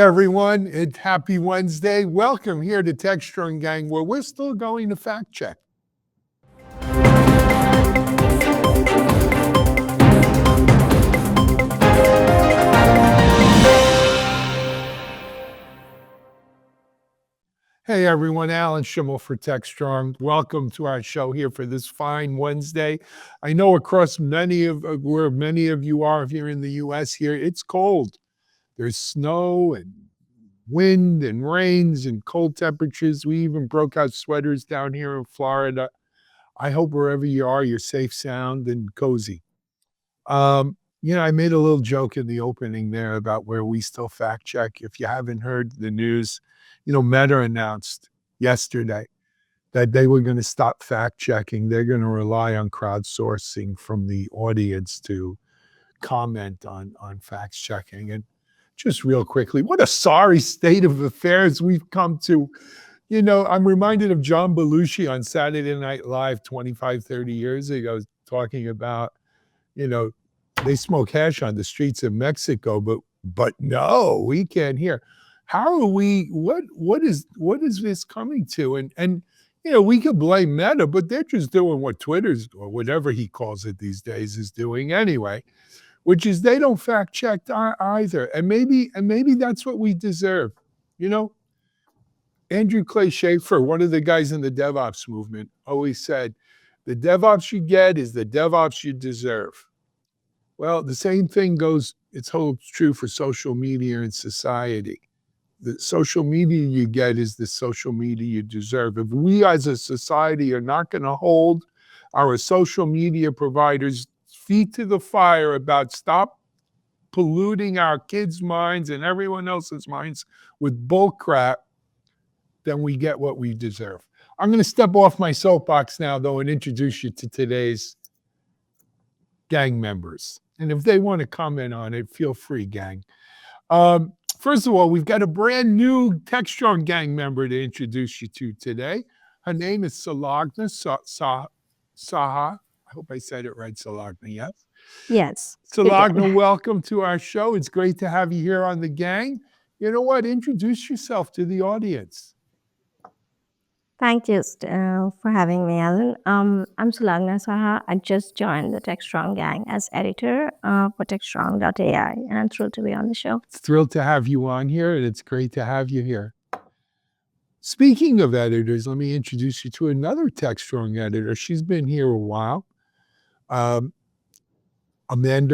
everyone, it's happy Wednesday. Welcome here to Techstrong Gang, where we're still going to fact check. Hey everyone, Alan Schimmel for Techstrong. Welcome to our show here for this fine Wednesday. I know across where many of you are here in the US here, it's cold. There's snow and wind and rains and cold temperatures. We even broke out sweaters down here in Florida. I hope wherever you are, you're safe, sound, and cozy. I made a little joke in the opening there about where we still fact check. If you haven't heard the news, Meta announced yesterday that they were going to stop fact checking. They're going to rely on crowdsourcing from the audience to comment on fact checking. And just real quickly, what a sorry state of affairs we've come to. I'm reminded of John Belushi on Saturday Night Live 25, 30 years ago, talking about, they smoke hash on the streets of Mexico, but no, we can't hear. How are we, what is this coming to? And we could blame Meta, but they're just doing what Twitter's, or whatever he calls it these days, is doing anyway, which is they don't fact check either. And maybe that's what we deserve. Andrew Clay Schaefer, one of the guys in the DevOps movement, always said, the DevOps you get is the DevOps you deserve. Well, the same thing holds true for social media and society. The social media you get is the social media you deserve. If we as a society are not going to hold our social media providers' feet to the fire about stop polluting our kids' minds and everyone else's minds with bull crap, then we get what we deserve. I'm going to step off my soapbox now, though, and introduce you to today's gang members. And if they want to comment on it, feel free, gang. First of all, we've got a brand new Techstrong gang member to introduce you to today. Her name is Sulagna Saha. I hope I said it right, Sulagna, yes? Yes. Sulagna, welcome to our show. It's great to have you here on the gang. You know what? Introduce yourself to the audience. Thank you for having me, Alan. I'm Sulagna Saha. I just joined the Techstrong gang as editor for Techstrong.ai, and I'm thrilled to be on the show. Thrilled to have you on here, and it's great to have you here. Speaking of editors, let me introduce you to another Techstrong editor. She's been here a while. Amanda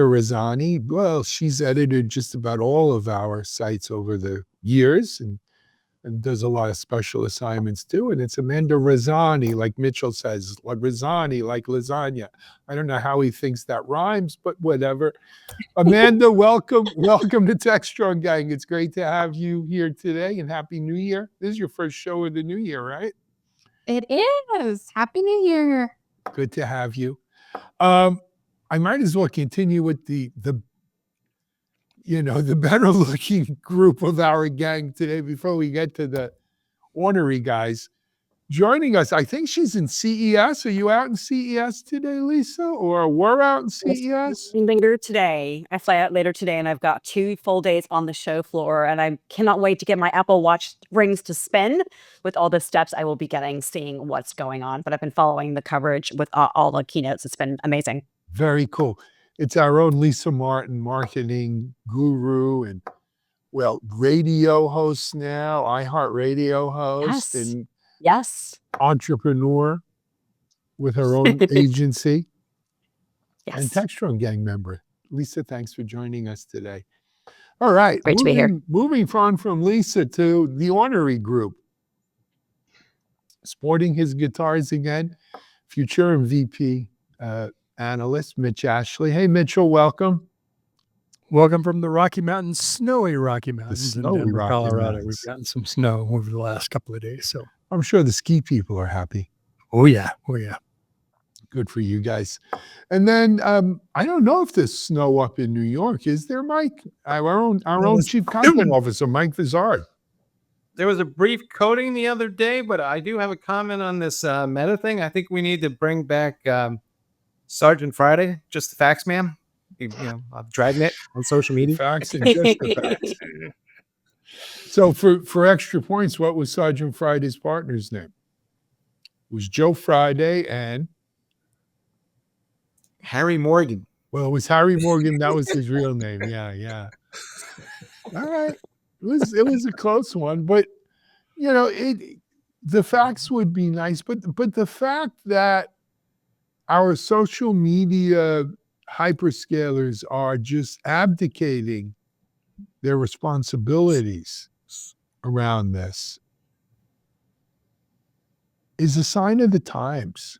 Razzani. Well, she's edited just about all of our sites over the years and does a lot of special assignments too. And it's Amanda Razzani, like Mitchell says, like Razzani, like lasagna. I don't know how he thinks that rhymes, but whatever. Amanda, welcome to Techstrong Gang. It's great to have you here today, and Happy New Year. This is your first show of the new year, right? It is. Happy New Year. Good to have you. I might as well continue with the better looking group of our gang today before we get to the ornery guys. Joining us, I think she's in CES. Are you out in CES today, Lisa? Or we're out in CES? Later today. I fly out later today, and I've got 2 full days on the show floor, and I cannot wait to get my Apple Watch rings to spin with all the steps I will be getting, seeing what's going on. But I've been following the coverage with all the keynotes. It's been amazing. Very cool. It's our own Lisa Martin, marketing guru and, radio host now, iHeartRadio host, and entrepreneur with her own agency, and Techstrong gang member. Lisa, thanks for joining us today. All right. Great to be here. Moving on from Lisa to the ornery group. Sporting his guitars again, Futurum VP analyst, Mitch Ashley. Hey, Mitchell, welcome. Welcome from the Rocky Mountains, snowy Rocky Mountains in Denver, Rocky Colorado. Mountains. We've gotten some snow over the last couple of days. So I'm sure the ski people are happy. Oh yeah. Good for you guys. And then I don't know if there's snow up in New York. Is there, Mike? Our own chief content officer, Mike Vizard. There was a brief coating the other day, but I do have a comment on this Meta thing. I think we need to bring back Sergeant Friday, just the facts, man. Dragnet on social media. Facts and just the facts. So for extra points, what was Sergeant Friday's partner's name? It was Joe Friday and Harry Morgan. well, it was Harry Morgan. That was his real name. Yeah. All right. It was a close one, but you know, the facts would be nice, but the fact that our social media hyperscalers are just abdicating their responsibilities around this is a sign of the times.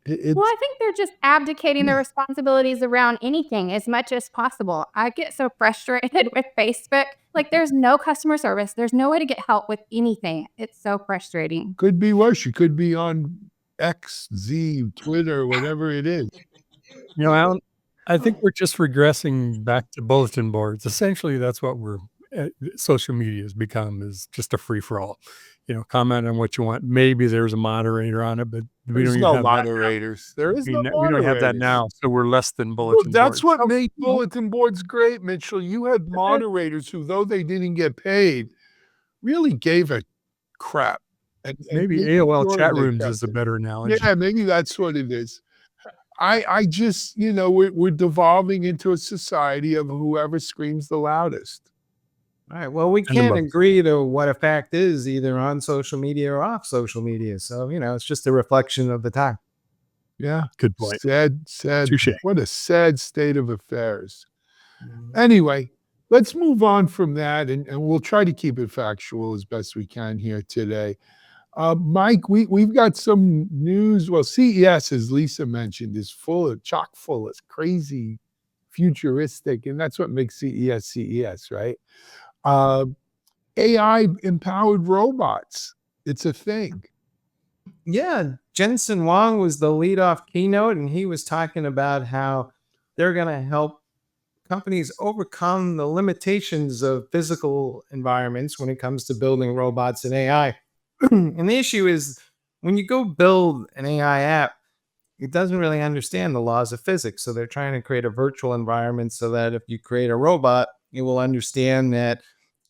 Well, I think they're just abdicating their responsibilities around anything as much as possible. I get so frustrated with Facebook. Like, there's no customer service. There's no way to get help with anything. It's so frustrating. Could be worse. You could be on X, Z, Twitter, whatever it is. You know, Alan, I think we're just regressing back to bulletin boards. Essentially, that's what social media has become, is just a free-for-all. You know, comment on what you want. Maybe there's a moderator on it, but we There's don't even no have moderators. There is no that. We don't have that moderators. now, so we're less than Well, bulletin that's boards. what made bulletin boards great, Mitchell. You had moderators who, though they didn't get paid, really gave a crap. And Maybe made AOL sure chat they rooms kept is a it. better analogy. Yeah, maybe that's what it is. I just, you know, we're devolving into a society of whoever screams the loudest. All right. Well, we And the can't most. agree to what a fact is either on social media or off social media. So, you know, it's just a reflection of the time. Yeah. Good point. Sad. Touche. What a sad state of affairs. Anyway, let's move on from that, and we'll try to keep it factual as best we can here today. Mike, we've got some news. Well, CES, as Lisa mentioned, is chock full of crazy, futuristic, and that's what makes CES, right? AI-empowered robots. It's a thing. Yeah. Jensen Huang was the leadoff keynote, and he was talking about how they're going to help companies overcome the limitations of physical environments when it comes to building robots and AI. And the issue is when you go build an AI app, it doesn't really understand the laws of physics. So they're trying to create a virtual environment so that if you create a robot, it will understand that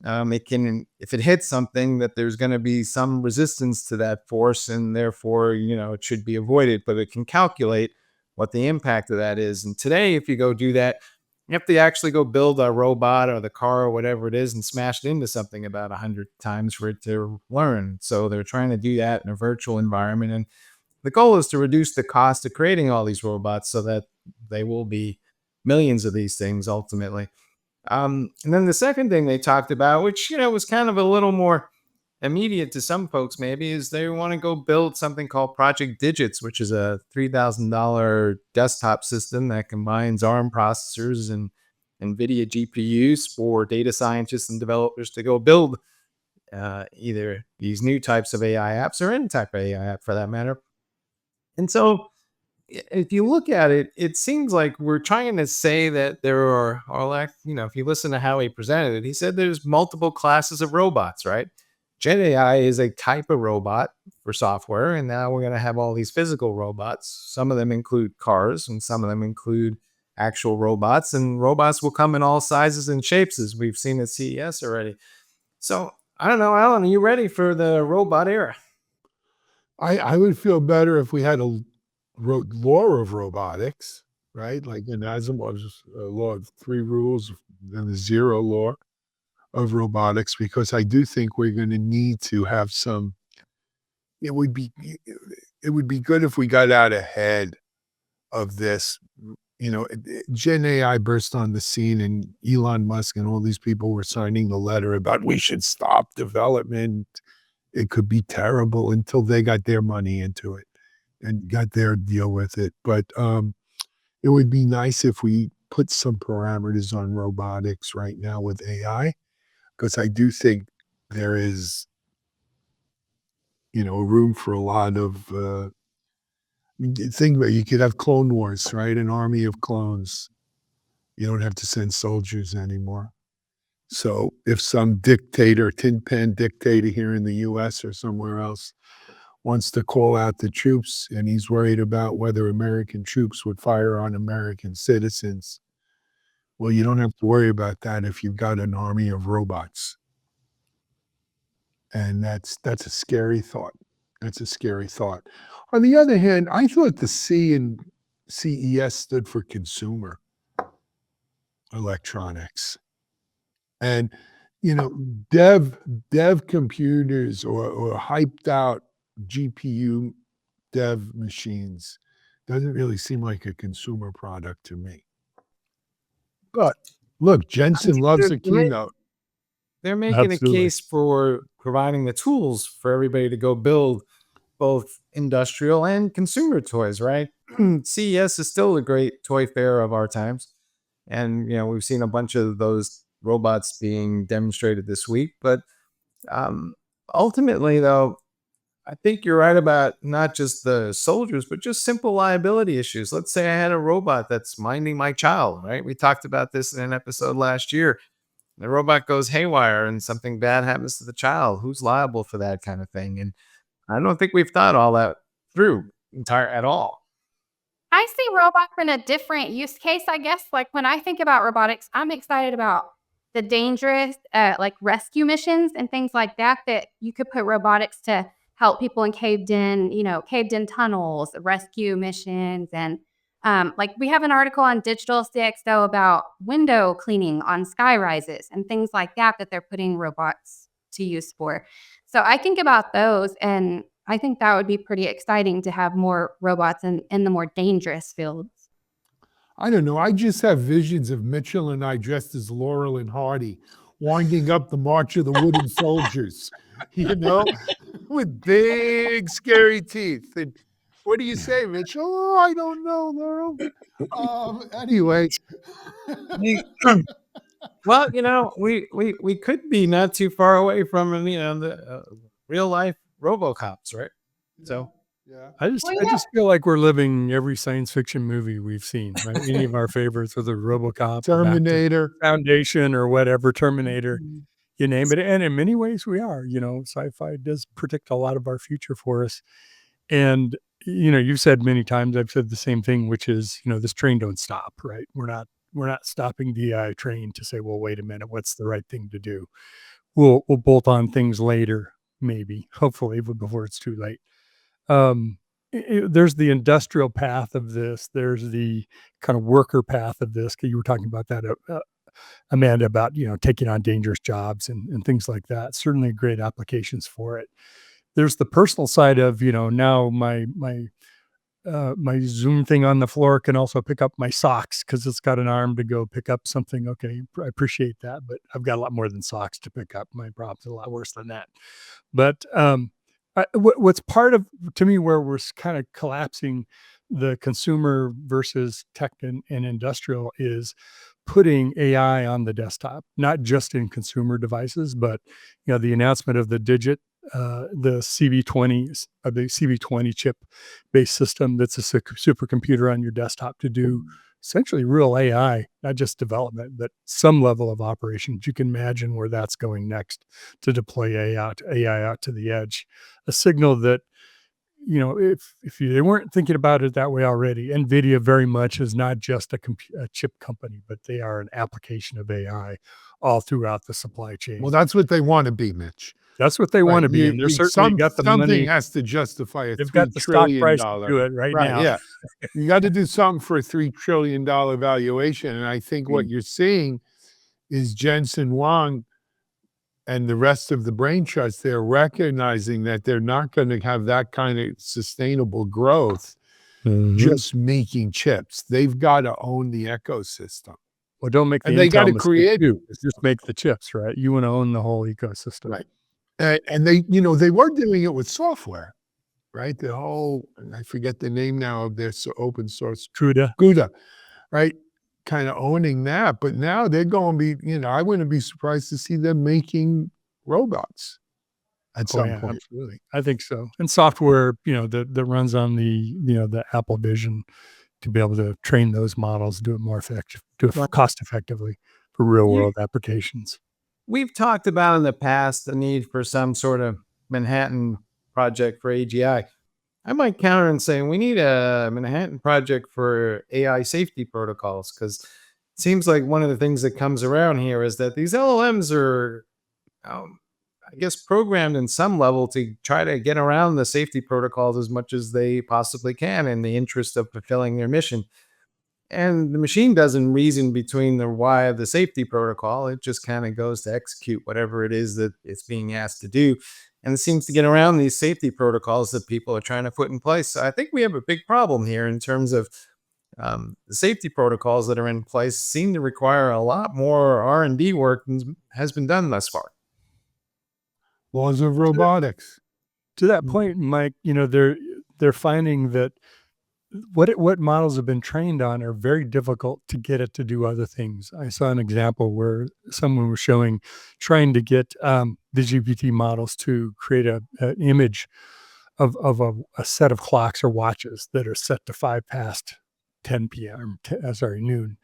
it can, if it hits something, that there's going to be some resistance to that force, and therefore, you know, it should be avoided. But it can calculate what the impact of that is. And today, if you go do that, you have to actually go build a robot or the car or whatever it is and smash it into something about 100 times for it to learn. So they're trying to do that in a virtual environment. And the goal is to reduce the cost of creating all these robots so that they will be millions of these things ultimately. And then the second thing they talked about, which, you know, was kind of a little more immediate to some folks maybe, is they want to go build something called Project Digits, which is a $3,000 desktop system that combines ARM processors and NVIDIA GPUs for data scientists and developers to go build either these new types of AI apps or any type of AI app for that matter. And so if you look at it, it seems like we're trying to say that there are, like, you know, if you listen to how he presented it, he said there's multiple classes of robots, right? Gen AI is a type of robot for software, and now we're going to have all these physical robots. Some of them include cars, and some of them include actual robots, and robots will come in all sizes and shapes, as we've seen at CES already. So I don't know, Alan, are you ready for the robot era? I would feel better if we had a law of robotics, right? Like in Asimov's law of three rules and the zero law of robotics, because I do think we're going to need to have some. It would be good if we got out ahead of this. You know, Gen AI burst on the scene, and Elon Musk and all these people were signing the letter about we should stop development. It could be terrible until they got their money into it and got their deal with it. But it would be nice if we put some parameters on robotics right now with AI, because I do think there is, you know, room for a lot of, I mean, think about it, you could have clone wars, right? An army of clones. You don't have to send soldiers anymore. So if some dictator, tin pan dictator here in the US or somewhere else wants to call out the troops and he's worried about whether American troops would fire on American citizens, well, you don't have to worry about that if you've got an army of robots. And that's a scary thought. That's a scary thought. On the other hand, I thought the C in CES stood for consumer electronics. And, you know, dev computers or hyped out GPU dev machines doesn't really seem like a consumer product to me. But look, Jensen loves a keynote. They're making Absolutely. a case for providing the tools for everybody to go build both industrial and consumer toys, right? CES is still a great toy fair of our times. And, we've seen a bunch of those robots being demonstrated this week. But ultimately, though, I think you're right about not just the soldiers, but just simple liability issues. Let's say I had a robot that's minding my child, right? We talked about this in an episode last year. The robot goes haywire and something bad happens to the child. Who's liable for that kind of thing? And I don't think we've thought all that through at all. I see robots in a different use case, I guess. Like when I think about robotics, I'm excited about the dangerous like rescue missions and things like that you could put robotics to help people in caved in tunnels, rescue missions. And like we have an article on Digital CXO about window cleaning on sky rises and things like that they're putting robots to use for. So I think about those, and I think that would be pretty exciting to have more robots in the more dangerous fields. I don't know. I just have visions of Mitchell and I dressed as Laurel and Hardy, winding up the March of the Wooden Soldiers, with big, scary teeth. And what do you say, Mitchell? Oh, I don't know, Laurel. Anyway. Well, we could be not too far away from the real life RoboCops, right? So Yeah. I just feel like we're living every science fiction movie we've seen, right? Any of our favorites, whether RoboCop, or Back to Terminator. Foundation, or whatever, Terminator, you name it. And in many ways we are, sci-fi does predict a lot of our future for us. And, you've said many times, I've said the same thing, which is, this train don't stop, right? We're not stopping the AI train to say, well, wait a minute, what's the right thing to do? We'll bolt on things later, maybe, hopefully, but before it's too late. There's the industrial path of this. There's the kind of worker path of this. You were talking about that, Amanda, about, taking on dangerous jobs and things like that. Certainly great applications for it. There's the personal side of, now my Zoom thing on the floor can also pick up my socks because it's got an arm to go pick up something. Okay, I appreciate that, but I've got a lot more than socks to pick up. My problem's a lot worse than that. But what's part of, to me, where we're kind of collapsing the consumer versus tech and industrial is putting AI on the desktop, not just in consumer devices, but the announcement of the the CV20 chip based system that's a supercomputer on your desktop to do essentially real AI, not just development, but some level of operations. You can imagine where that's going next, to deploy AI out to the edge. A signal that, if they weren't thinking about it that way already, NVIDIA very much is not just a chip company, but they are an application of AI all throughout the supply chain. Well, that's what they want to be, Mitch. That's what they want to be, and they're certainly got the money. Something has to justify a They've got $3 the stock trillion. price to do it right now. Yeah, you got to do something for a $3 trillion valuation, and I think what you're seeing is Jensen Huang and the rest of the brain trusts. They're recognizing that they're not going to have that kind of sustainable growth just making chips. They've got to own the ecosystem. Well, don't make the And they Intel gotta mistake create- too. It's just make the chips, right? You want to own the whole ecosystem. Right. And they, they were doing it with software, right? The whole, I forget the name now of their open source, CUDA, right? Kind of owning that. But now they're going to be, I wouldn't be surprised to see them making robots at some point. Absolutely. I think so. And software, that runs on the Apple Vision to be able to train those models, do it more effective, cost effectively for real world applications. We've talked about in the past the need for some sort of Manhattan project for AGI. I might counter and say we need a Manhattan project for AI safety protocols, because it seems like one of the things that comes around here is that these LLMs are, I guess, programmed in some level to try to get around the safety protocols as much as they possibly can in the interest of fulfilling their mission. And the machine doesn't reason between the why of the safety protocol. It just kind of goes to execute whatever it is that it's being asked to do. And it seems to get around these safety protocols that people are trying to put in place. So I think we have a big problem here in terms of the safety protocols that are in place seem to require a lot more R&D work than has been done thus far. Laws of robotics. To that point, Mike, they're finding that what models have been trained on are very difficult to get it to do other things. I saw an example where someone was trying to get the GPT models to create an image of a set of clocks or watches that are set to 5 past 10 p.m. Noon,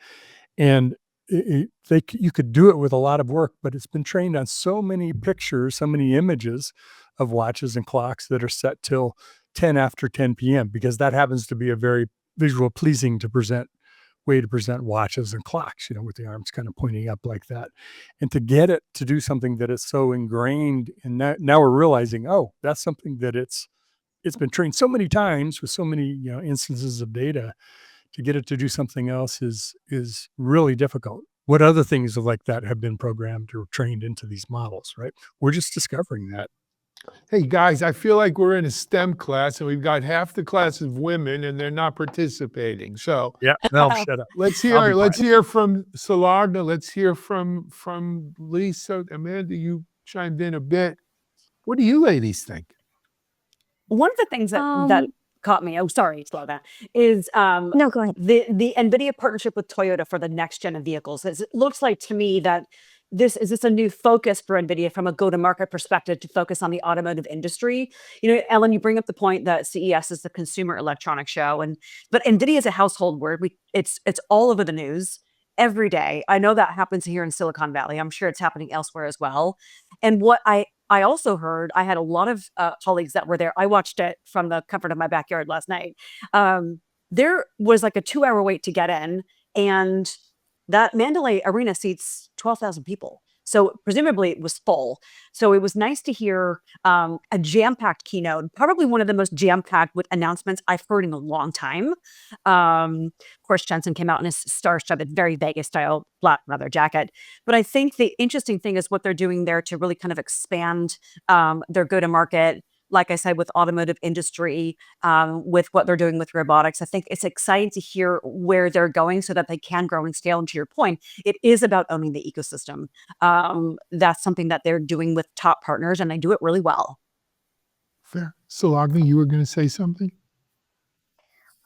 and you could do it with a lot of work, but it's been trained on so many pictures, so many images of watches and clocks that are set till 10 after 10 p.m. because that happens to be a very visual pleasing way to present watches and clocks, with the arms kind of pointing up like that. And to get it to do something that is so ingrained, and now we're realizing, oh, that's something that it's been trained so many times with so many instances of data. To get it to do something else is really difficult. What other things like that have been programmed or trained into these models, right? We're just discovering that. Hey guys, I feel like we're in a STEM class and we've got half the class of women and they're not participating. So Yeah, no, shut up. let's I'll be hear from Sulagna. Let's hear from Lisa. Amanda, you chimed in a bit. What do you ladies think? One of the things that caught me, Sulagna, is No, go ahead. the NVIDIA partnership with Toyota for the next gen of vehicles. It looks like to me that this is a new focus for NVIDIA from a go-to-market perspective to focus on the automotive industry. Ellen, you bring up the point that CES is the consumer electronics show, but NVIDIA is a household word. It's all over the news every day. I know that happens here in Silicon Valley. I'm sure it's happening elsewhere as well. And what I also heard, I had a lot of colleagues that were there. I watched it from the comfort of my backyard last night. There was like a 2-hour wait to get in, and that Mandalay Arena seats 12,000 people. So presumably it was full. So it was nice to hear a jam-packed keynote, probably one of the most jam-packed with announcements I've heard in a long time. Of course, Jensen came out in his star-studded, very Vegas-style black leather jacket. But I think the interesting thing is what they're doing there to really kind of expand their go-to-market. Like I said, with automotive industry, with what they're doing with robotics, I think it's exciting to hear where they're going so that they can grow and scale. And to your point, it is about owning the ecosystem. That's something that they're doing with top partners, and they do it really well. Fair. Sulagna, you were going to say something?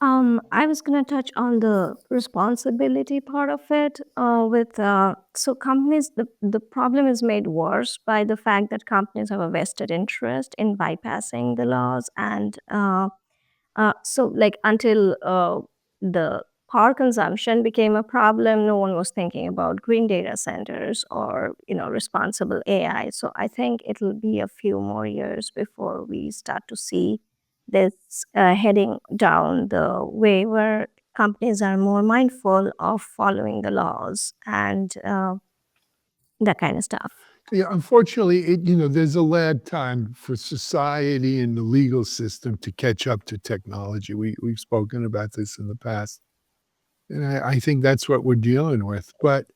I was going to touch on the responsibility part of it. So companies, the problem is made worse by the fact that companies have a vested interest in bypassing the laws, and so like until the power consumption became a problem, no one was thinking about green data centers or responsible AI. So I think it'll be a few more years before we start to see this heading down the way where companies are more mindful of following the laws and that kind of stuff. Yeah, unfortunately, there's a lag time for society and the legal system to catch up to technology. We've spoken about this in the past, and I think that's what we're dealing with. But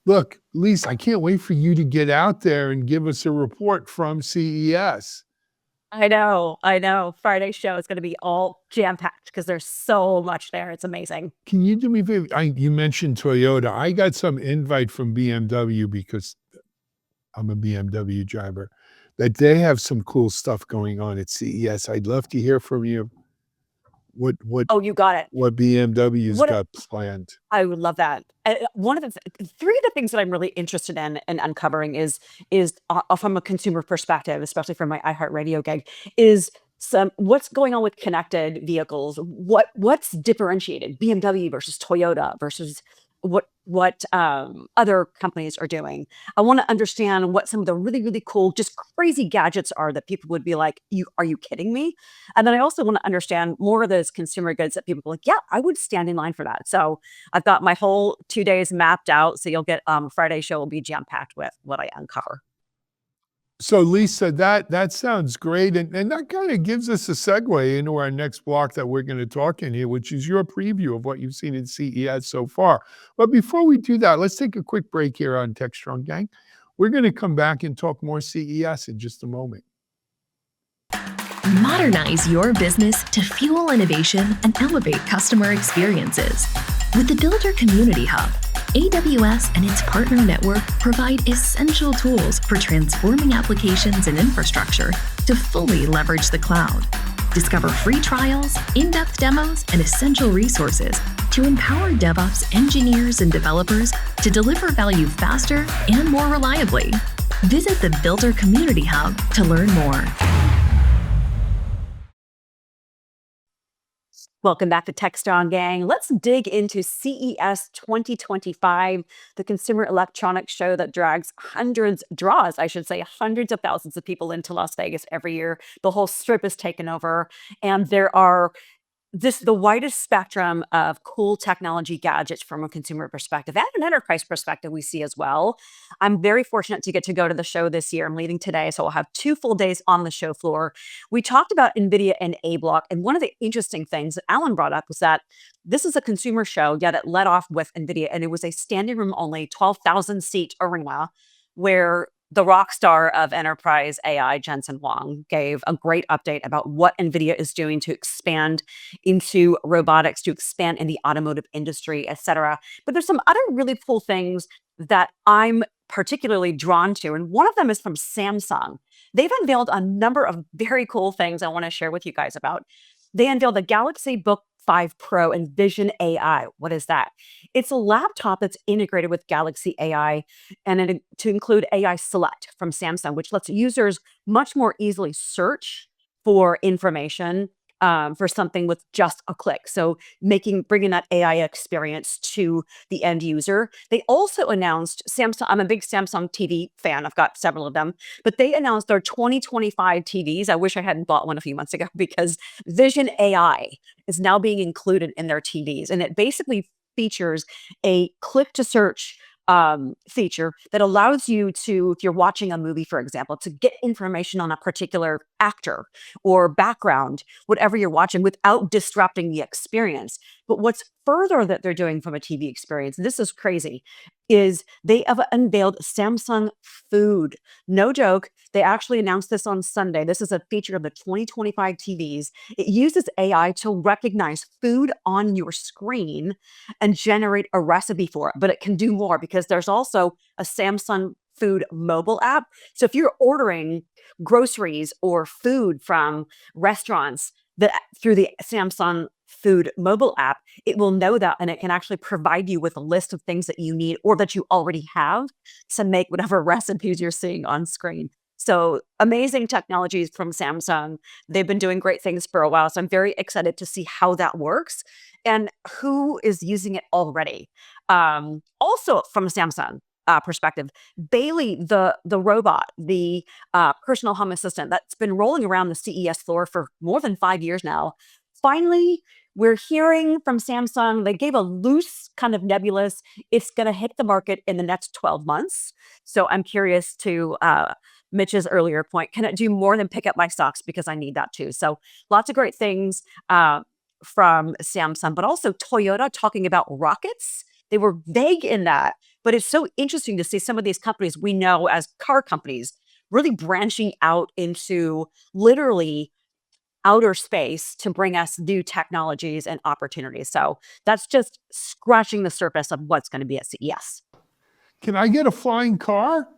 look, Lisa, I can't wait for you to get out there and give us a report from CES. I know. Friday's show is going to be all jam-packed because there's so much there. It's amazing. Can you do me a favor? You mentioned Toyota. I got some invite from BMW because I'm a BMW driver, that they have some cool stuff going on at CES. I'd love to hear from you what Oh, you got it. what BMW's What- got planned. I would love that. One of the three of the things that I'm really interested in uncovering is from a consumer perspective, especially from my iHeartRadio gig, is what's going on with connected vehicles. What's differentiated BMW versus Toyota versus what other companies are doing. I want to understand what some of the really, really cool, just crazy gadgets are that people would be like, are you kidding me? And then I also want to understand more of those consumer goods that people are like, yeah, I would stand in line for that. So I've got my whole 2 days mapped out. So you'll get Friday's show will be jam-packed with what I uncover. So Lisa, that sounds great. And that kind of gives us a segue into our next block that we're going to talk in here, which is your preview of what you've seen in CES so far. But before we do that, let's take a quick break here on Techstrong Gang. We're going to come back and talk more CES in just a moment. Modernize your business to fuel innovation and elevate customer experiences. With the Builder Community Hub, AWS and its partner network provide essential tools for transforming applications and infrastructure to fully leverage the cloud. Discover free trials, in-depth demos, and essential resources to empower DevOps engineers and developers to deliver value faster and more reliably. Visit the Builder Community Hub to learn more. Welcome back to Techstrong Gang. Let's dig into CES 2025, the consumer electronics show that draws hundreds of thousands of people into Las Vegas every year. The whole strip is taken over, and there are the widest spectrum of cool technology gadgets from a consumer perspective and an enterprise perspective we see as well. I'm very fortunate to get to go to the show this year. I'm leaving today, so I'll have 2 full days on the show floor. We talked about NVIDIA and A Block, and one of the interesting things that Alan brought up was that this is a consumer show, yet it led off with NVIDIA, and it was a standing room only 12,000 seat arena where the rock star of enterprise AI, Jensen Huang, gave a great update about what NVIDIA is doing to expand into robotics, to expand in the automotive industry, et cetera. But there's some other really cool things that I'm particularly drawn to, and one of them is from Samsung. They've unveiled a number of very cool things I want to share with you guys about. They unveiled the Galaxy Book 5 Pro and Vision AI. What is that? It's a laptop that's integrated with Galaxy AI and to include AI Select from Samsung, which lets users much more easily search for information for something with just a click. So bringing that AI experience to the end user. They also announced Samsung. I'm a big Samsung TV fan. I've got several of them, but they announced their 2025 TVs. I wish I hadn't bought one a few months ago because Vision AI is now being included in their TVs. And it basically features a click to search feature that allows you to, if you're watching a movie, for example, to get information on a particular actor or background, whatever you're watching, without disrupting the experience. But what's further that they're doing from a TV experience, this is crazy, is they have unveiled Samsung Food. No joke. They actually announced this on Sunday. This is a feature of the 2025 TVs. It uses AI to recognize food on your screen and generate a recipe for it. But it can do more because there's also a Samsung Food mobile app. So if you're ordering groceries or food from restaurants through the Samsung Food mobile app, it will know that, and it can actually provide you with a list of things that you need or that you already have to make whatever recipes you're seeing on screen. So amazing technologies from Samsung. They've been doing great things for a while. So I'm very excited to see how that works and who is using it already. Also from Samsung perspective, Bailey, the robot, the personal home assistant that's been rolling around the CES floor for more than 5 years now. Finally, we're hearing from Samsung, they gave a loose kind of nebulous, it's going to hit the market in the next 12 months. So I'm curious to Mitch's earlier point, can it do more than pick up my socks? Because I need that too. So lots of great things from Samsung, but also Toyota talking about rockets. They were vague in that, but it's so interesting to see some of these companies we know as car companies really branching out into literally outer space to bring us new technologies and opportunities. So that's just scratching the surface of what's going to be at CES. Can I get a flying car?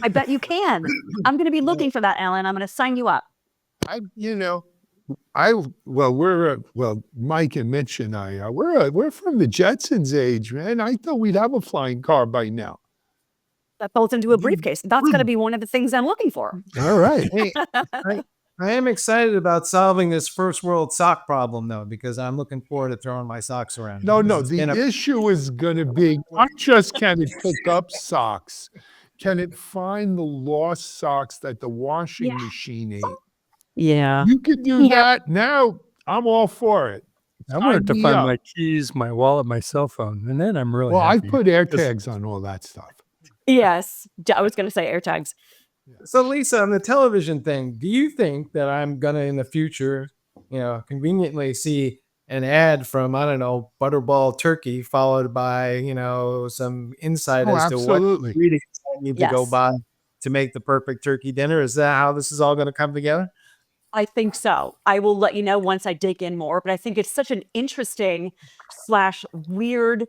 I bet you can. I'm going to be looking for that, Alan. I'm going to sign you up. Mike and Mitch and I, we're from the Jetsons age, man. I thought we'd have a flying car by now. That folds into a briefcase. That's going to be one of the things I'm looking for. All right. Hey, I am excited about solving this first world sock problem, though, because I'm looking forward to throwing my socks around. No, the issue is going to be not just can it pick up socks, can it find the lost socks that the washing machine ate? Yeah. You could do that. Now I'm all for it. I wanted to find my keys, my wallet, my cell phone, and then I'm really Well, I happy. put AirTags on all that stuff. Yes. I was going to say AirTags. So Lisa, on the television thing, do you think that I'm gonna in the future, conveniently see an ad from, I don't know, Butterball turkey followed by, some insight Oh, as to what absolutely. ingredients I need to go Yes. buy to make the perfect turkey dinner? Is that how this is all gonna come together? I think so. I will let you know once I dig in more, but I think it's such an interesting slash weird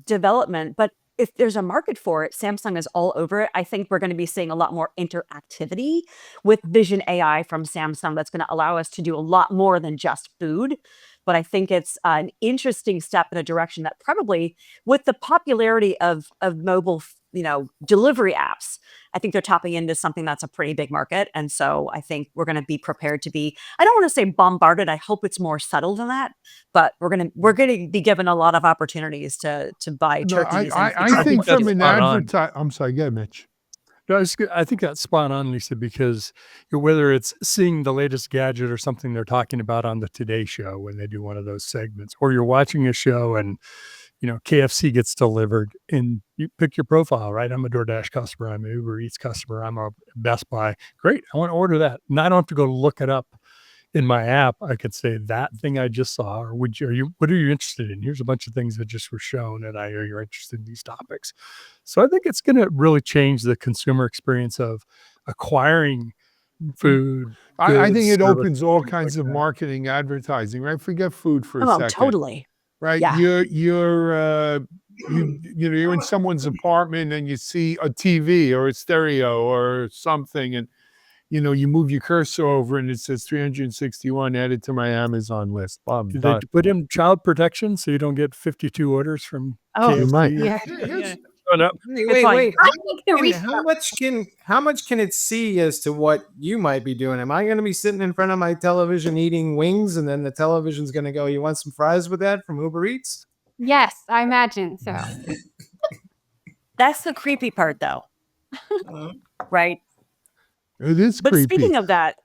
development. But if there's a market for it, Samsung is all over it. I think we're going to be seeing a lot more interactivity with Vision AI from Samsung that's going to allow us to do a lot more than just food. But I think it's an interesting step in a direction that probably, with the popularity of mobile, delivery apps, I think they're tapping into something that's a pretty big market. And so I think we're going to be prepared to be, I don't want to say bombarded. I hope it's more subtle than that, but we're going to be given a lot of opportunities to buy No, turkeys. I think that's from an spot on. advertise. I'm sorry, go ahead, Mitch. No, I think that's spot on, Lisa, because whether it's seeing the latest gadget or something they're talking about on the Today Show when they do one of those segments, or you're watching a show and KFC gets delivered and you pick your profile, right? I'm a DoorDash customer, I'm an Uber Eats customer, I'm a Best Buy. Great, I want to order that. And I don't have to go look it up in my app. I could say that thing I just saw, or what are you interested in? Here's a bunch of things that just were shown, and I know you're interested in these topics. So I think it's going to really change the consumer experience of acquiring food. I think goods, it services, opens all things kinds like of that. marketing, advertising, right? Forget food for a Oh, second, totally. right? Yeah. You're in someone's apartment and you see a TV or a stereo or something, and you move your cursor over and it says 361 added to my Amazon list. Boom, Do they done. put in child protection so you don't get 52 orders from Oh, You KFC? might. yeah. Here's- Showing up? Wait, fine. wait. I think the research. How much can it see as to what you might be doing? Am I going to be sitting in front of my television eating wings, and then the television's going to go, "You want some fries with that from Uber Eats?" Yes, I imagine so. That's the creepy part, though, right? It is But creepy. speaking of that,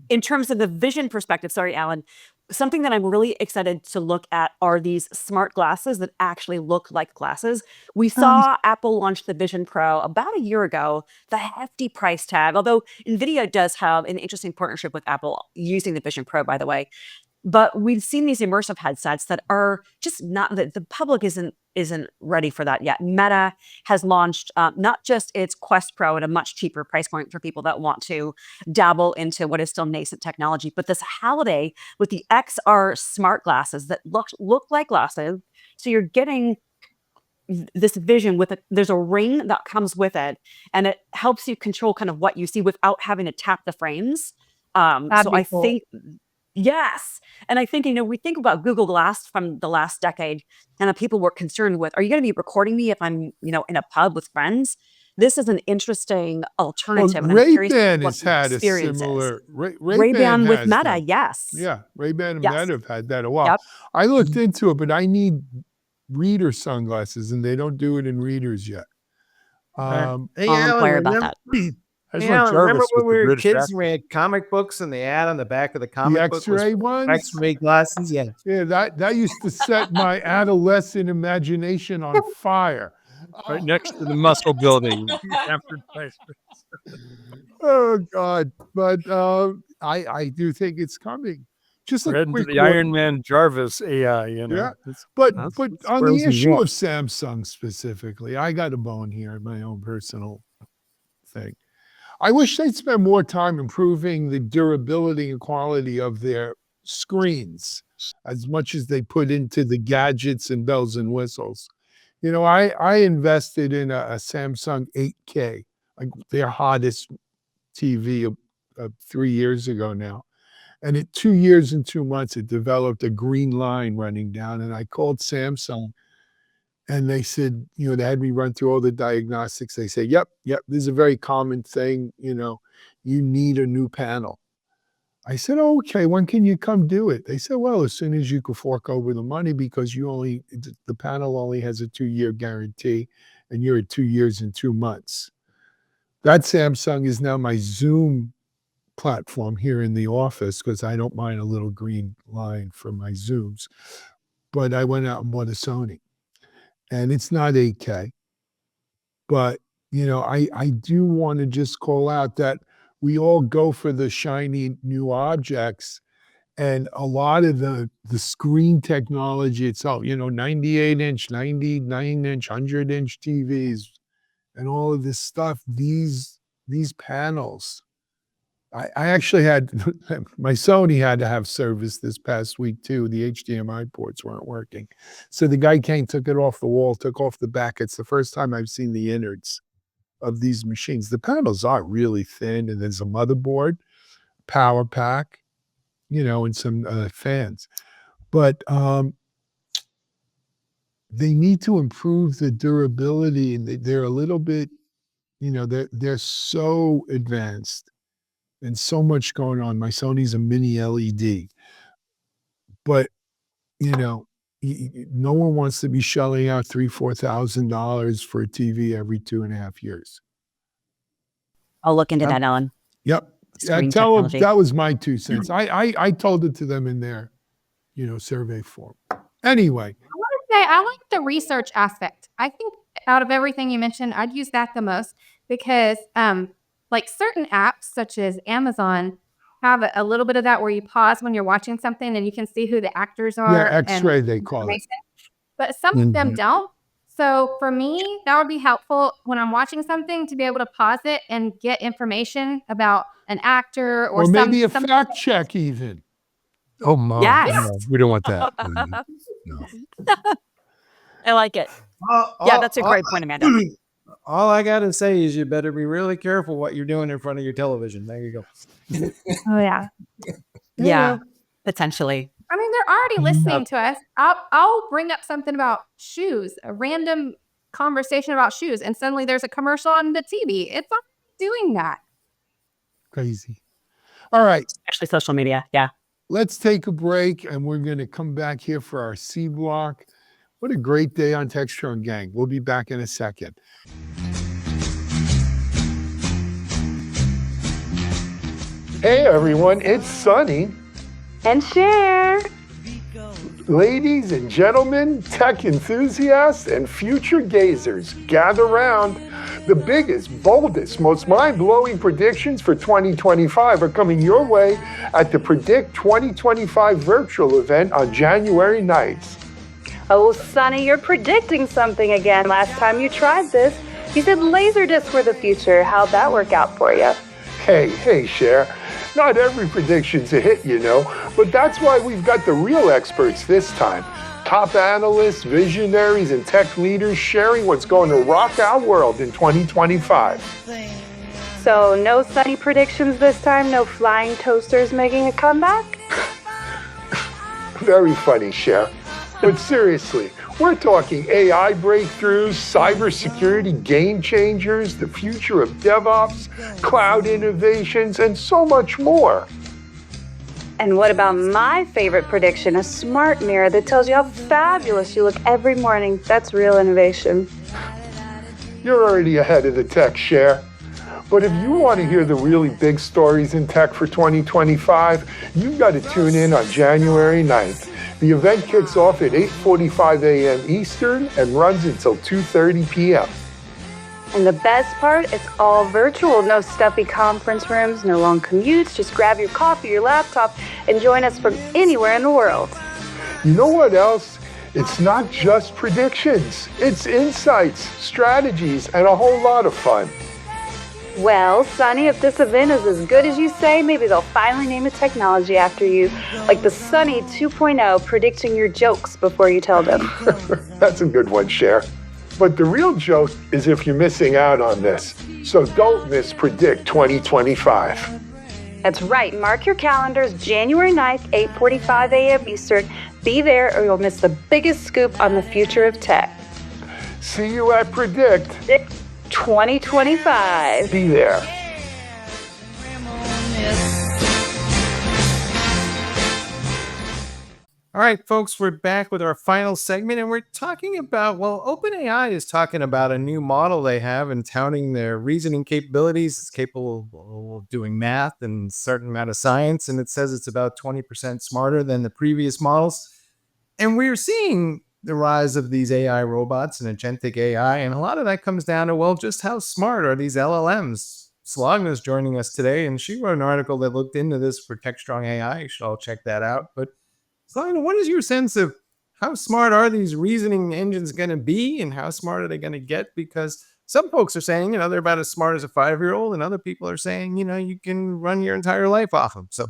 in terms of the vision perspective, sorry, Alan, something that I'm really excited to look at are these smart glasses that actually look like glasses. We saw Apple launch the Vision Pro about a year ago, the hefty price tag, although NVIDIA does have an interesting partnership with Apple using the Vision Pro, by the way. But we've seen these immersive headsets that are just not, the public isn't ready for that yet. Meta has launched not just its Quest Pro at a much cheaper price point for people that want to dabble into what is still nascent technology, but this holiday with the XR smart glasses that look like glasses. So you're getting this vision there's a ring that comes with it, and it helps you control kind of what you see without having to tap the frames. That'd So be I cool. think, yes. And I think, we think about Google Glass from the last decade, and that people were concerned with, are you going to be recording me if I'm, in a pub with friends? This is an interesting Well, alternative. And I'm curious Ray-Ban what has the had a experience is. similar. Ray-Ban Ray-Ban with has Meta, that. yes. Yeah, Ray-Ban and Yes. Meta have had that a while. Yep. I looked into it, but I need reader sunglasses, and they don't do it in readers yet. Hey, I'll Alan, inquire about remember, that. I just Alan, want remember Jarvis when with we the were British kids accent. and we had comic books, and the ad on the back of the The comic book was X-ray ones. X-ray glasses? Yeah. Yeah, that used to set my adolescent imagination on fire. Right next to the muscle building. Stanford Place. Oh God! But I do think it's coming. Just We're a heading to quick the word. Iron Man Jarvis AI, Yeah. It's- But that's but what on the squirrels issue want. of Samsung specifically, I got a bone here, my own personal thing. I wish they'd spend more time improving the durability and quality of their screens as much as they put into the gadgets and bells and whistles. I invested in a Samsung 8K, like their hottest TV 3 years ago now. And in 2 years and 2 months, it developed a green line running down. And I called Samsung and they said, they had me run through all the diagnostics. They say, yep, this is a very common thing. You need a new panel. I said, oh, okay, when can you come do it? They said, well, as soon as you can fork over the money because the panel only has a 2-year guarantee and you're at 2 years and 2 months. That Samsung is now my Zoom platform here in the office because I don't mind a little green line for my Zooms. But I went out and bought a Sony. And it's not 8K, but I do want to just call out that we all go for the shiny new objects, and a lot of the screen technology itself, 98-inch, 99-inch, 100-inch TVs, and all of this stuff, these panels. I actually had my Sony had to have service this past week too. The HDMI ports weren't working. So the guy came, took it off the wall, took off the back. It's the first time I've seen the innards of these machines. The panels are really thin, and there's a motherboard, power pack, and some fans. But they need to improve the durability, and they're a little bit, they're so advanced and so much going on. My Sony's a mini LED, but no one wants to be shelling out $3,000-$4,000 for a TV every 2.5 years. I'll look into that, Ellen. Yep. Screen Tell them technology. that was my 2 cents. I told it to them in their, survey form. Anyway, I like the research aspect. I think out of everything you mentioned, I'd use that the most because like certain apps such as Amazon have a little bit of that where you pause when you're watching something and you can see who the actors are. yeah, and X-ray they call it. information. But some of them don't. So for me, that would be helpful when I'm watching something to be able to pause it and get information about an actor or maybe a some fact check even. Oh my! Yes. No, we don't want that. No. I like it. Yeah, that's a great point, Amanda. All I got to say is you better be really careful what you're doing in front of your television. There you go. Oh, yeah. Yeah, potentially. I mean, they're already listening to us. I'll bring up something about shoes, a random conversation about shoes, and suddenly there's a commercial on the TV. It's already doing that. Crazy. All right, Actually, social media. Yeah. let's take a break, and we're going to come back here for our C block. What a great day on Techstrong, gang. We'll be back in a second. Hey, everyone, it's Sunny. And share. Ladies and gentlemen, tech enthusiasts and future gazers, gather round. The biggest, boldest, most mind-blowing predictions for 2025 are coming your way at the Predict 2025 virtual event on January 9th. Oh, Sonny, you're predicting something again. Last time you tried this, you said Laserdiscs were the future. How'd that work out for you? Hey, Cher. Not every prediction's a hit, but that's why we've got the real experts this time. Top analysts, visionaries, and tech leaders sharing what's going to rock our world in 2025. So no Sonny predictions this time? No flying toasters making a comeback? Very funny, Cher. But seriously, we're talking AI breakthroughs, cybersecurity game changers, the future of DevOps, cloud innovations, and so much more. And what about my favorite prediction, a smart mirror that tells you how fabulous you look every morning? That's real innovation. You're already ahead of the tech, Cher. But if you want to hear the really big stories in tech for 2025, you've got to tune in on January 9th. The event kicks off at 8:45 a.m. Eastern and runs until 2:30 p.m. And the best part, it's all virtual. No stuffy conference rooms, no long commutes. Just grab your coffee, your laptop, and join us from anywhere in the world. You know what else? It's not just predictions. It's insights, strategies, and a whole lot of fun. Well, Sonny, if this event is as good as you say, maybe they'll finally name a technology after you, like the Sonny 2.0, predicting your jokes before you tell them. That's a good one, Cher. But the real joke is if you're missing out on this. So don't miss Predict 2025. That's right. Mark your calendars, January 9th, 8:45 a.m. Eastern. Be there or you'll miss the biggest scoop on the future of tech. See you at Predict 2025. Be there. All right, folks, we're back with our final segment, and we're talking about, OpenAI is talking about a new model they have and touting their reasoning capabilities. It's capable of doing math and a certain amount of science, and it says it's about 20% smarter than the previous models. And we're seeing the rise of these AI robots and agentic AI. And a lot of that comes down to, well, just how smart are these LLMs? Sulagna is joining us today, and she wrote an article that looked into this for Techstrong AI. You should all check that out. But Sulagna, what is your sense of how smart are these reasoning engines going to be, and how smart are they going to get? Because some folks are saying, they're about as smart as a 5-year-old, and other people are saying, you can run your entire life off them. So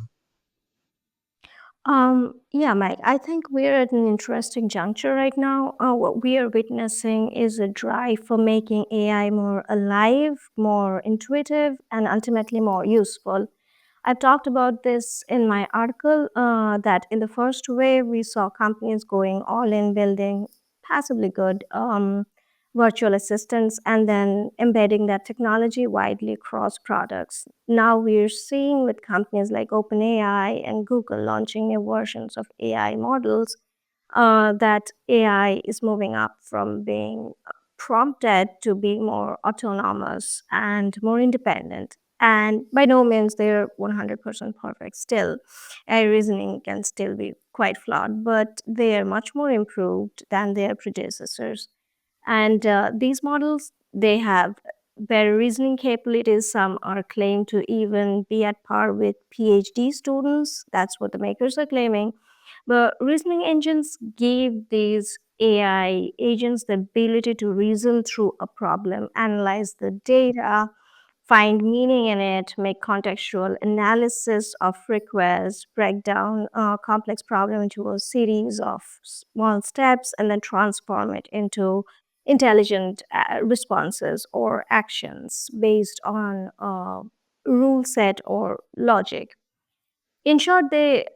Yeah, Mike, I think we're at an interesting juncture right now. What we are witnessing is a drive for making AI more alive, more intuitive, and ultimately more useful. I've talked about this in my article that in the first wave, we saw companies going all in building passively good virtual assistants and then embedding that technology widely across products. Now we're seeing with companies like OpenAI and Google launching new versions of AI models that AI is moving up from being prompted to be more autonomous and more independent. And by no means they're 100% perfect still. AI reasoning can still be quite flawed, but they are much more improved than their predecessors. And these models, they have better reasoning capabilities. Some are claimed to even be at par with PhD students. That's what the makers are claiming. But reasoning engines give these AI agents the ability to reason through a problem, analyze the data, find meaning in it, make contextual analysis of requests, break down a complex problem into a series of small steps, and then transform it into intelligent responses or actions based on a rule set or logic. In short, they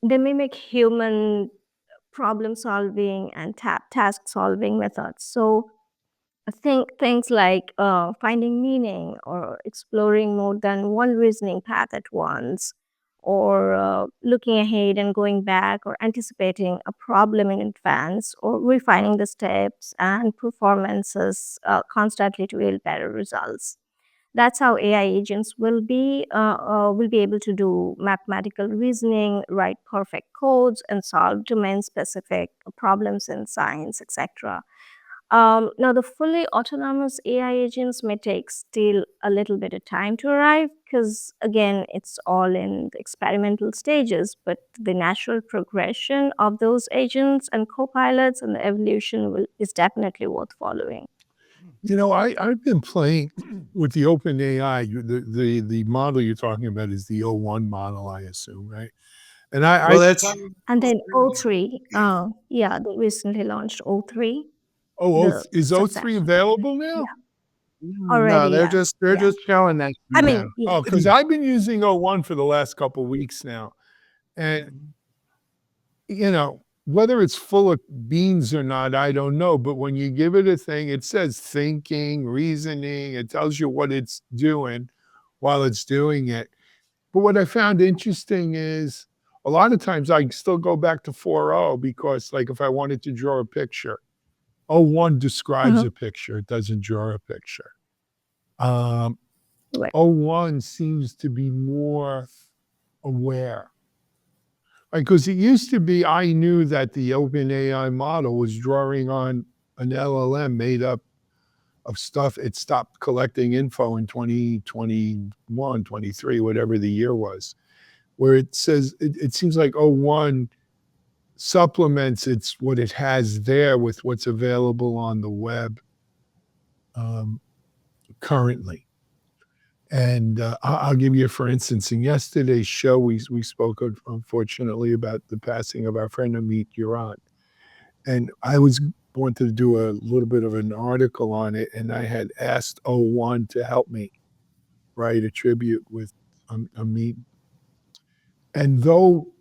mimic human problem solving and task solving methods. So think things like finding meaning or exploring more than one reasoning path at once, or looking ahead and going back, or anticipating a problem in advance, or refining the steps and performances constantly to yield better results. That's how AI agents will be able to do mathematical reasoning, write perfect codes, and solve domain-specific problems in science, etc. Now, the fully autonomous AI agents may take still a little bit of time to arrive because, again, it's all in the experimental stages. But the natural progression of those agents and co-pilots and the evolution is definitely worth following. I've been playing with the OpenAI. The model you're talking about is the O1 model, I assume, right? And well, that's And then O3, yeah, they recently launched O3, is O3 successor. available now? no, Already, they're yeah. just Yeah. showing that. I now. mean, yeah. Oh, because I've been using O1 for the last couple weeks now. And, whether it's full of beans or not, I don't know. But when you give it a thing, it says thinking, reasoning, it tells you what it's doing while it's doing it. But what I found interesting is a lot of times I still go back to 4.0 because, like, if I wanted to draw a picture, O1 describes Mhm. a picture, it doesn't draw a picture. Um, Right. O1 seems to be more aware. Because it used to be I knew that the OpenAI model was drawing on an LLM made up of stuff. It stopped collecting info in 2021, 23, whatever the year was, where it says it seems like O1 supplements what it has there with what's available on the web currently. And I'll give you, for instance, in yesterday's show, we spoke, unfortunately, about the passing of our friend Amit Uran. And I wanted to do a little bit of an article on it, and I had asked O1 to help me write a tribute with Amit. And though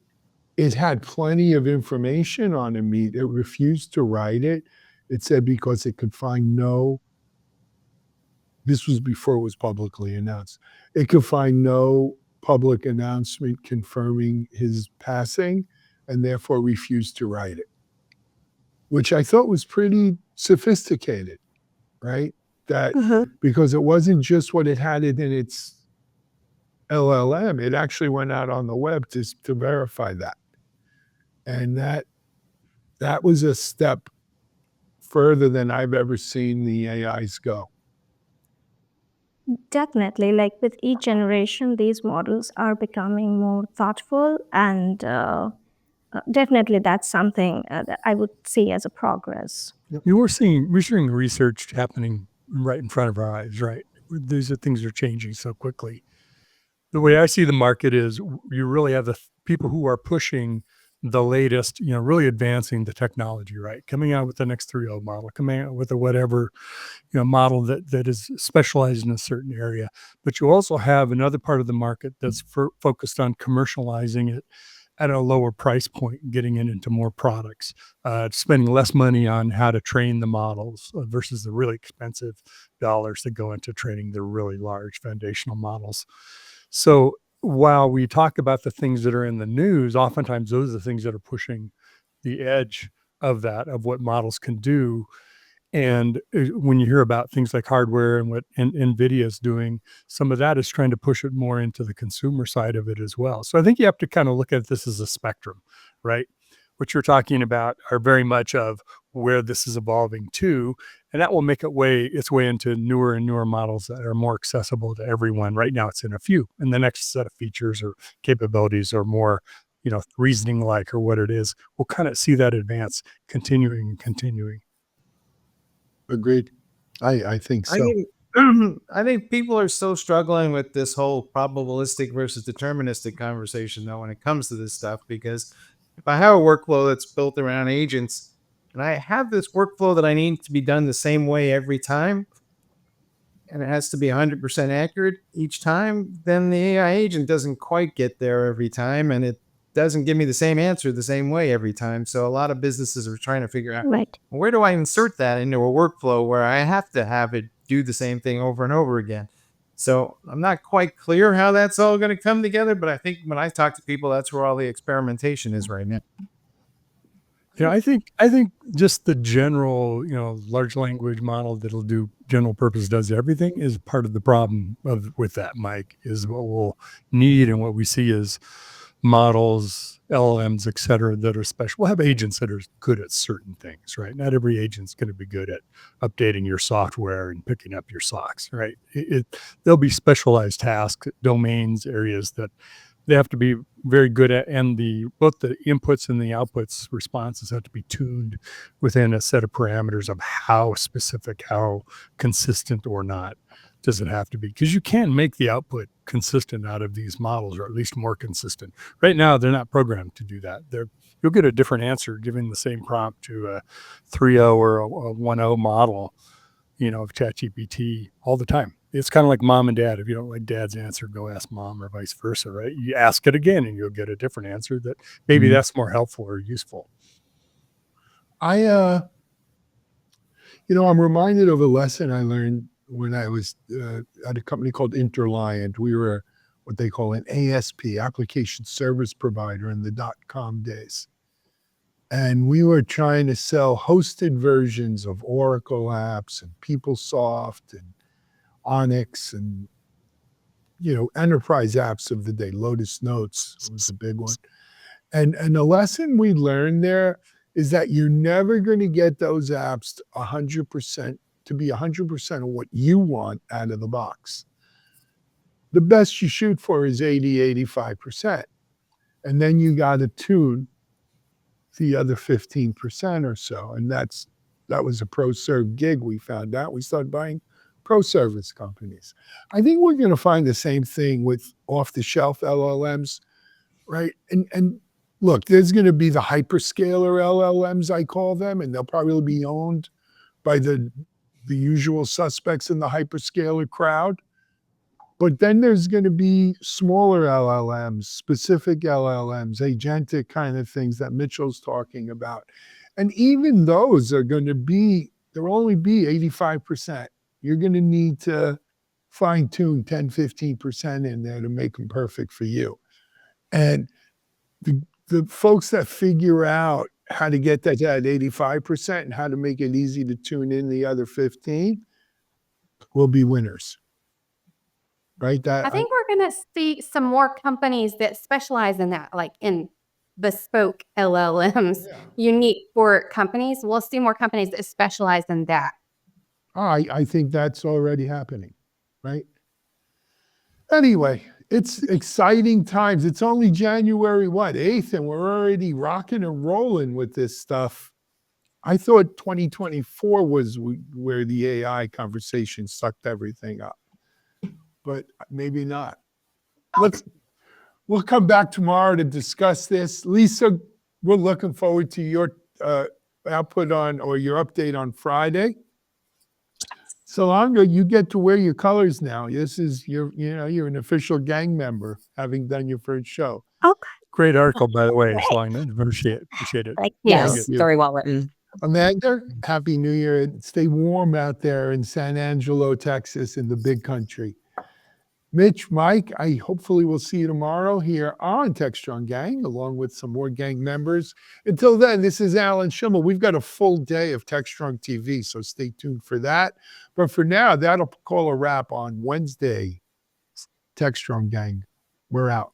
it had plenty of information on Amit, it refused to write it. It said because it could find this was before it was publicly announced. It could find no public announcement confirming his passing and therefore refused to write it, which I thought was pretty sophisticated, right? That because it wasn't just what it had in its LLM, it actually went out on the web to verify that. And that was a step further than I've ever seen the AIs go. Definitely, like with each generation, these models are becoming more thoughtful, and definitely that's something that I would see as a progress. We're seeing research happening right in front of our eyes, right? These are things are changing so quickly. The way I see the market is you really have the people who are pushing the latest, really advancing the technology, right? Coming out with the next 3.0 model, coming out with a whatever, model that is specialized in a certain area. But you also have another part of the market that's focused on commercializing it at a lower price point, getting it into more products, spending less money on how to train the models versus the really expensive dollars that go into training the really large foundational models. So while we talk about the things that are in the news, oftentimes those are the things that are pushing the edge of what models can do. And when you hear about things like hardware and what NVIDIA is doing, some of that is trying to push it more into the consumer side of it as well. So I think you have to kind of look at this as a spectrum, right? What you're talking about are very much of where this is evolving to, and that will make its way into newer and newer models that are more accessible to everyone. Right now it's in a few, and the next set of features or capabilities are more, reasoning like or what it is. We'll kind of see that advance continuing and continuing. Agreed. I think I so. think I think people are still struggling with this whole probabilistic versus deterministic conversation though when it comes to this stuff, because if I have a workflow that's built around agents and I have this workflow that I need to be done the same way every time, and it has to be 100% accurate each time, then the AI agent doesn't quite get there every time, and it doesn't give me the same answer the same way every time. So a lot of businesses are trying to figure out, Right. where do I insert that into a workflow where I have to have it do the same thing over and over again? So I'm not quite clear how that's all going to come together, but I think when I talk to people, that's where all the experimentation is right now. I think just the general, large language model that'll do general purpose does everything is part of the problem with that, Mike, is what we'll need and what we see is models, LLMs, et cetera, that are special. We'll have agents that are good at certain things, right? Not every agent's going to be good at updating your software and picking up your socks, right? There'll be specialized tasks, domains, areas that they have to be very good at, and both the inputs and the outputs responses have to be tuned within a set of parameters of how specific, how consistent or not does it have to be, because you can make the output consistent out of these models, or at least more consistent. Right now, they're not programmed to do that. You'll get a different answer giving the same prompt to a 3.0 or a 1.0 model, of ChatGPT all the time. It's kind of like mom and dad. If you don't like dad's answer, go ask mom, or vice versa, right? You ask it again and you'll get a different answer that maybe that's more helpful or useful. I'm reminded of a lesson I learned when I was at a company called Interliant. We were what they call an ASP, application service provider, in the .com days. And we were trying to sell hosted versions of Oracle apps and PeopleSoft and Onyx and, enterprise apps of the day. Lotus Notes was a big one. And the lesson we learned there is that you're never going to get those apps 100% to be 100% of what you want out of the box. The best you shoot for is 80, 85%. And then you got to tune the other 15% or so. And that was a pro serve gig. We found out. We started buying pro service companies. I think we're going to find the same thing with off the shelf LLMs, right? And look, there's going to be the hyperscaler LLMs, I call them, and they'll probably be owned by the usual suspects in the hyperscaler crowd. But then there's going to be smaller LLMs, specific LLMs, agentic kind of things that Mitchell's talking about. And even those are going to be, there'll only be 85%. You're going to need to fine tune 10, 15% in there to make them perfect for you. And the folks that figure out how to get that 85% and how to make it easy to tune in the other 15 will be winners. Right? I think we're going to see some more companies that specialize in that, like in bespoke LLMs unique for companies. We'll see more companies that specialize in that. I think that's already happening, right? Anyway, it's exciting times. It's only January, 8th, and we're already rocking and rolling with this stuff. I thought 2024 was where the AI conversation sucked everything up, but maybe not. We'll come back tomorrow to discuss this. Lisa, we're looking forward to your output on, or your update on Friday. Sulagna, you get to wear your colors now. This is you're an official gang member, having done your first show. Okay. Great article, by the way, Sulagna. Appreciate it. Thank you. Yes, very well written. Amanda, Happy New Year. Stay warm out there in San Angelo, Texas, in the big country. Mitch, Mike, I hopefully will see you tomorrow here on Techstrong Gang, along with some more gang members. Until then, this is Alan Schimmel. We've got a full day of Techstrong TV, so stay tuned for that. But for now, that'll call a wrap on Wednesday. Techstrong Gang, we're out.